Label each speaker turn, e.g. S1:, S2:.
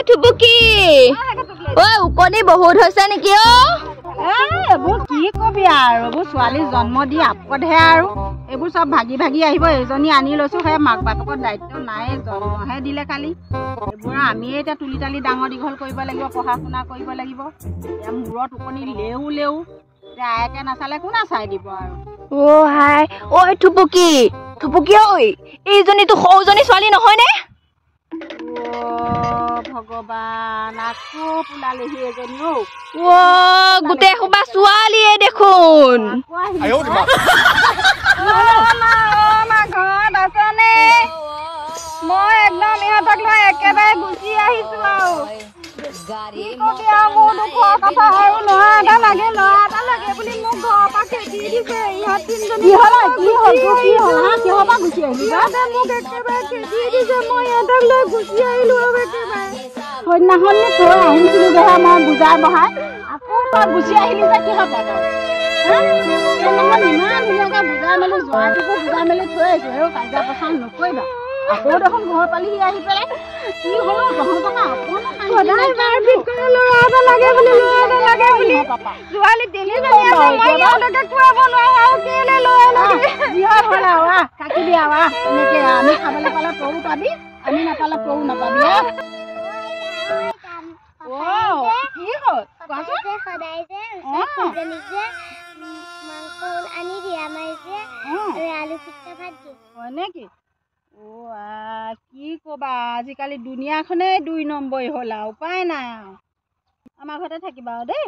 S1: থুপুকি ঐ উকনি বহুত হৈছে নেকি অ
S2: এইবোৰ কি কবি আৰু এইবোৰ ছোৱালী জন্ম দি আপদহে আৰু এইবোৰ চব ভাগি ভাগি আহিব এজনী আনি লৈছো সেই মাক বাপেকৰ দায়িত্ব নাই জন্মহে দিলে কালি এইবোৰ আমিয়ে এতিয়া তুলি তালি ডাঙৰ দীঘল কৰিব লাগিব পঢ়া শুনা কৰিব লাগিব এতিয়া মূৰত উকনি লেও লেও এতিয়া আয়েকে নাচালে কোনে চাই দিব আৰু
S1: অ হাই ঐ থুপুকি থুপুকি ঐ এইজনীতো সৰুজনী ছোৱালী নহয়নে
S2: ভগৱান আকৌ পোলালেহি এজনী
S1: গোটেই সোপা ছোৱালীয়ে দেখোন
S2: ঘৰত আছনে মই একদম ইহঁতক লৈ একেবাৰে গুচি আহিছো আৰু মোৰ দুখৰ কথা আৰু ল'ৰা এটা লাগে বুলি মোক ঘৰৰ পৰা খেদি দিছে ইহঁত তিনিজনী কিহৰ পৰা গুচি আহিলি মোক একেবাৰে খেদি দিছে মই ইহঁতক লৈ গুচি আহিলো আৰু একেবাৰে সন্ধ্যাখন থৈ আহিছিলো দেহা মই বুজাই বহাই আকৌ তই গুচি আহিলি যে কিহৰ পৰা ইমান ধুনীয়াকৈ বুজাই মেলি যোৱাটোকো বুজাই মেলি থৈ আহিছো আৰু কাজিয়া পচাৰ নকৰিবা আকৌ দেখোন ঘৰ পালিহি আহি পেলাই কি হলো তহঁতক সদায় মাৰপিট কৰে ল'ৰা এটা লাগে বুলি ছোৱালী তিনিজনী আছে মই ইহঁতকে খুৱাব নোৱাৰো আৰু কেলে ল'ৰা লাগে যিহৰ হ'ল আৰু থাকিবি আৰু এনেকে আমি খাবলৈ পালে তয়ো পাবি আমি নাপালে তয়ো নাপাবি কি হ'ল
S3: সদায় যে খুজনীক যে মাংস আনি দিয়ে আমাৰ যে আলু পিঠা ভাত দিয়ে
S2: হয় নেকি কি ক'বা আজিকালি দুনিয়াখনেই 2 নম্বৰী হ'ল আৰু উপায় নাই আৰু আমাৰ ঘৰতে থাকিবা আৰু দেই